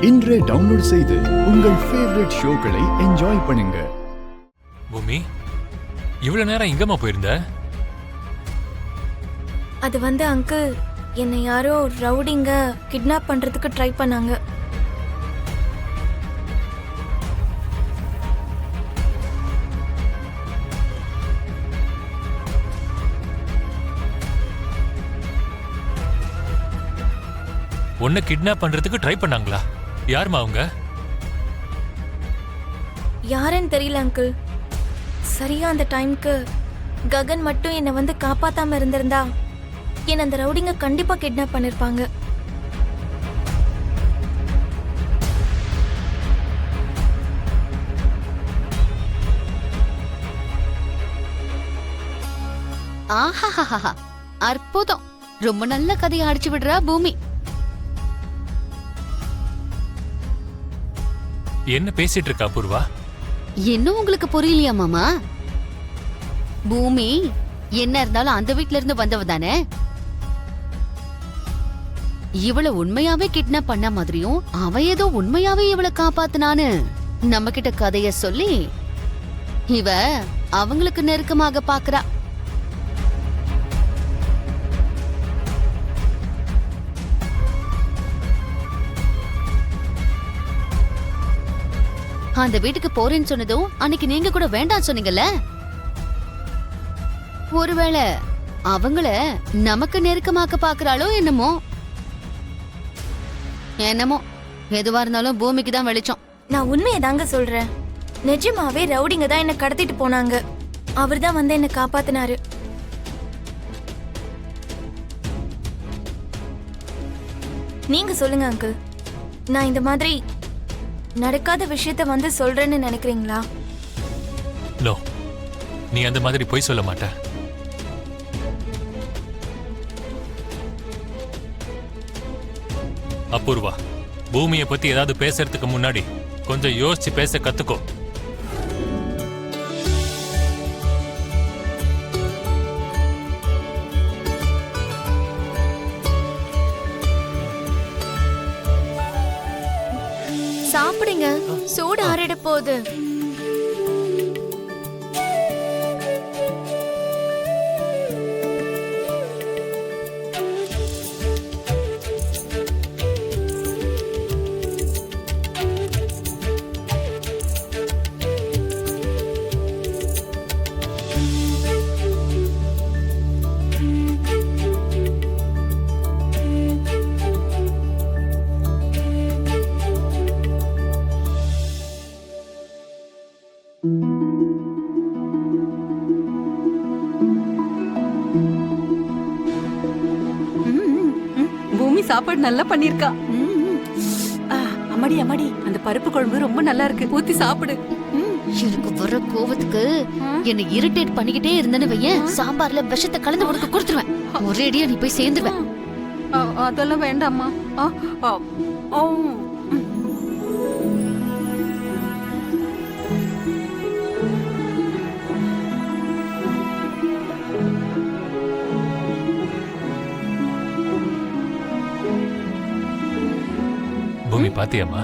இன்றே டவுன்லோட் செய்து உங்கள் ஃபேவரட் ஷோக்களை என்ஜாய் பண்ணுங்க. பூமி, இவ்வளவு நேரம் எங்கம்மா போயிருந்த? அது அங்கிள், என்னை யாரோ ரவுடிங்க கிட்னாப் பண்றதுக்கு ட்ரை பண்ணாங்க. உன்னை கிட்னாப் பண்றதுக்கு ட்ரை பண்ணாங்களா? யாருமா அவங்க? யாருன்னு தெரியல அங்கிள். சரியா அந்த டைம்க்கு ககன் மட்டும் என்னை காப்பாத்தாம இருந்திருந்தா என்ன அந்த ரவுடிங்க கண்டிப்பா கிட்னாப் பண்ணிருப்பாங்க. ஆஹாஹாஹா, அற்புதம். ரொம்ப நல்ல கதையை அடிச்சு விடுறா பூமி. என்ன பேசிட்டு இருக்கா பூர்வா? இன்னும் உங்களுக்கு புரியலையா மாமா? பூமி என்ன இருந்தாலும் அந்த வீட்ல இருந்து வந்தவ தானே. இவளை உண்மையாவே கிட்னாப் பண்ண மாதிரியும் அவ ஏதோ உண்மையாவே இவளை காப்பாத்துனான்னு நம்ம கிட்ட கதைய சொல்லி இவ அவங்களுக்கு நெருக்கமாக பாக்குறா. அந்த வீட்டுக்கு போறேன்னு சொன்னதும் அன்னைக்கு நீங்க கூட வேண்டாம் சொன்னீங்கல்ல. ஒருவேளை அவங்கள நமக்கு நெருக்கமாக்க பாக்குறாளோ என்னமோ. என்னமோ எதுவா இருந்தாலும் பூமிக்கு தான் வெளிச்சம். நான் உண்மையை தாங்க சொல்றேன். நிஜமாவே ரவுடிங்க தான் என்ன கடத்திட்டு போனாங்க. அவர் தான் என்ன காப்பாத்தினாரு. நீங்க சொல்லுங்க அங்கிள், நான் இந்த மாதிரி நடக்காத விஷயத்த சொல்றேன்னு நினைக்கிறீங்களா? நோ, நீ அந்த மாதிரி போய் சொல்ல மாட்ட. அபூர்வா, பூமியை பத்தி ஏதாவது பேசுறதுக்கு முன்னாடி கொஞ்சம் யோசிச்சு பேச கத்துக்கோ. சாப்பிடுங்க, சூடு ஆறிட போகுது. பூமி சாப்பாடு நல்லா பண்ணிருக்கா. அம்மாடி அம்மாடி, அந்த பருப்பு குழம்பு ரொம்ப நல்லா இருக்கு. ஊத்தி சாப்பிடு. எனக்கு வர கோவத்துக்கு என்ன இரிட்டேட் பண்ணிக்கிட்டே இருந்தேன்னு வையேன், சாம்பார்ல விஷத்தை கலந்து உனக்கு கொடுத்துருவேன். ஒரேடியா நீ போய் சேர்ந்துருவேன். அதெல்லாம் வேண்டாம்மா. பூமி, பாத்தியம்மா,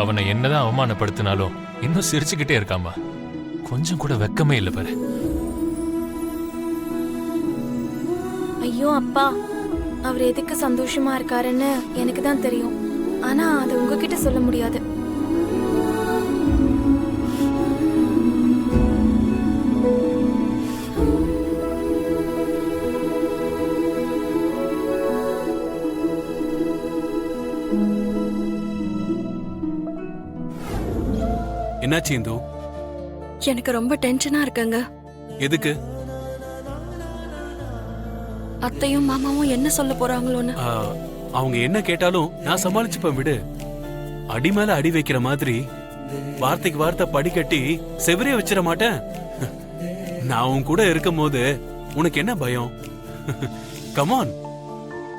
அவனை என்னதான் அவமானப்படுத்தினாலும் இன்னும் சிரிச்சுக்கிட்டே இருக்காமா. கொஞ்சம் கூட வெக்கமே இல்லை பாரு. ஐயோ அப்பா, அவர் எதுக்கு சந்தோஷமா இருக்காருன்னு எனக்கு தான் தெரியும். ஆனா அது உங்ககிட்ட சொல்ல முடியாது. என்னாச்சு இந்து? எனக்கு ரொம்ப டென்ஷனா இருக்குங்க. எதுக்கு? அத்தையும் மாமாவும் என்ன சொல்ல போறாங்களோன்னு. அவங்க என்ன கேட்டாலும் நான் சமாளிச்சுப்பேன், விடு. அடி மேல அடி வைக்கிற மாதிரி வார்த்தைக்கு வார்த்தை படிக்கட்டி செவரே வச்சிட மாட்டேன். நான் உன் கூட இருக்கும் போது உனக்கு என்ன பயம்? கமான்,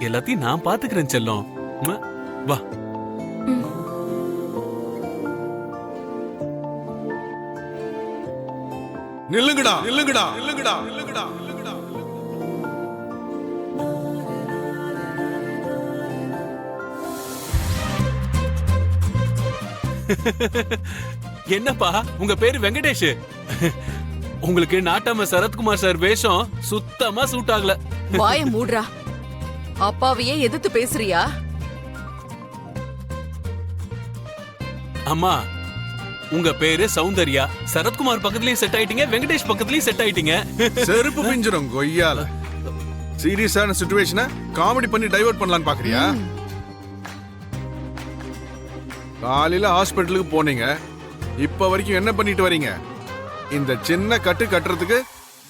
எல்லாத்தையும் நான் பாத்துக்கிறேன் செல்லம். வா. நில்லுங்கடா நில்லுங்கடா நில்லுங்கடா நில்லுங்கடா நில்லுங்கடா. என்னப்பா உங்க பேரு வெங்கடேஷ்? உங்களுக்கு நாட்டாம சரத்குமார் சார் வேஷம் சுத்தமா சூட் ஆகல. வாய மூடுறா. அப்பாவையே எதிர்த்து பேசுறியா? அம்மா உங்க பேரு சௌந்தர்யா. சரத்குமார் பக்கத்துலயும் செட் ஆயிட்டீங்க, வெங்கடேஷ் பக்கத்துலயும் செட் ஆயிட்டீங்க. செருப்பு பிஞ்சிரும் கொய்யால. சீரியஸான சிச்சுவேஷனை காமெடி பண்ணி டைவர்ட் பண்ணலாம்னு பாக்குறியா? காலையில ஹாஸ்பிட்டலுக்கு போனீங்க, இப்ப வரைக்கும் என்ன பண்ணிட்டு வரீங்க? இந்த சின்ன கட்டு கட்டுறதுக்கு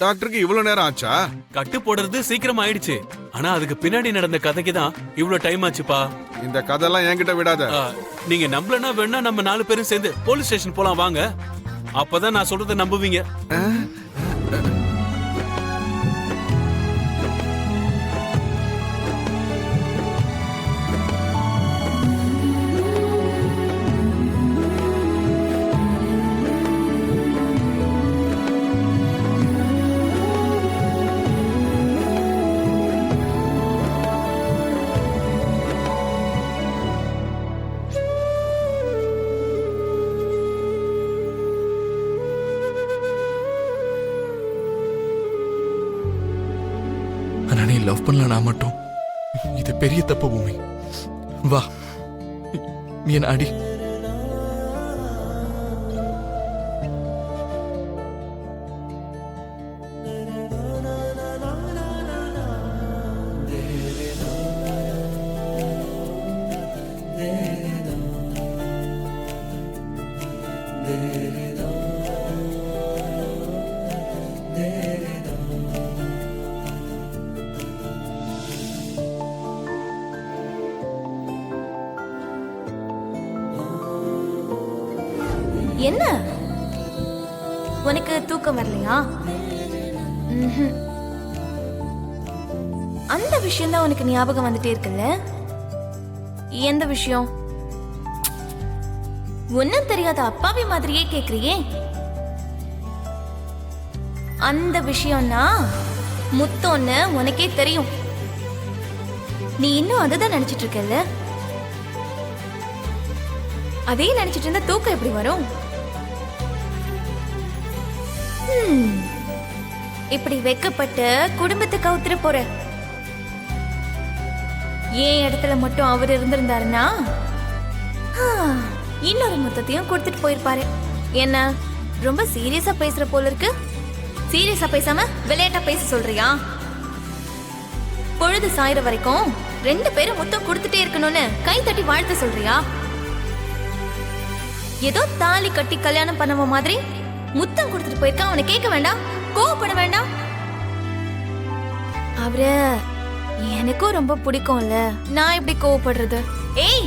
டாக்டருக்கு இவ்வளவு நேரம் ஆச்சா? கட்டு போடுறது சீக்கிரம் ஆயிடுச்சு, ஆனா அதுக்கு பின்னாடி நடந்த கதைக்கு தான் இவ்வளவு டைம் ஆச்சுப்பா. இந்த கதையெல்லாம் என்கிட்ட விடாத. நீங்க நம்பலனா வேணா நம்ம 4 பேரும் சேர்ந்து போலீஸ் ஸ்டேஷன் போலாம் வாங்க. அப்பதான் நான் சொல்றதை நம்புவீங்க. ஆனா நீ லவ் பண்ணலனா மட்டும் இது பெரிய தப்பு பூமி. வா, நீ என்ன அடி. என்ன உனக்கு தூக்கம் வரலையா? ம்ஹும். அந்த விஷயம் தான் உனக்கு ஞாபகம் வந்துட்டே இருக்குல்ல? எந்த விஷயம்? ஒன்னும் தெரியாத அப்பாவி மாதிரியே கேக்குறியே. அந்த விஷயம்னா முத்தோன்னு உனக்கே தெரியும். நீ இன்னும் அதுதான் நினைச்சிட்டு இருக்கல்ல? அதே நினைச்சிட்டு இருந்தா தூக்கம் எப்படி வரும்? இப்படி வெக்கப்பட்டு குடும்பத்தை கவுத்துற போற. ஏன் இடத்துல மட்டும் அவர் இருந்திருந்தாருன்னா இன்னொரு முத்தத்தையும் கொடுத்துட்டு போயிருப்பாரு. என்ன ரொம்ப சீரியஸா பேசுற போல இருக்கு? சீரியஸா பேசாம விளையாட்டா பேச சொல்றியா? பொழுது சாயிற வரைக்கும் 2 பேரும் முத்தம் கொடுத்துட்டே இருக்கணும்னு கை தட்டி வாழ்த்து சொல்றியா? ஏதோ தாலி கட்டி கல்யாணம் பண்ணவ மாதிரி முத்தம் கொடுத்துட்டு போயிருக்கான். அவனை கேட்க வேண்டாம், கோவப்பட வேண்டாம். அவரு எனக்கும் ரொம்ப பிடிக்கும்ல, நான் எப்படி கோவப்படுறது? ஏய்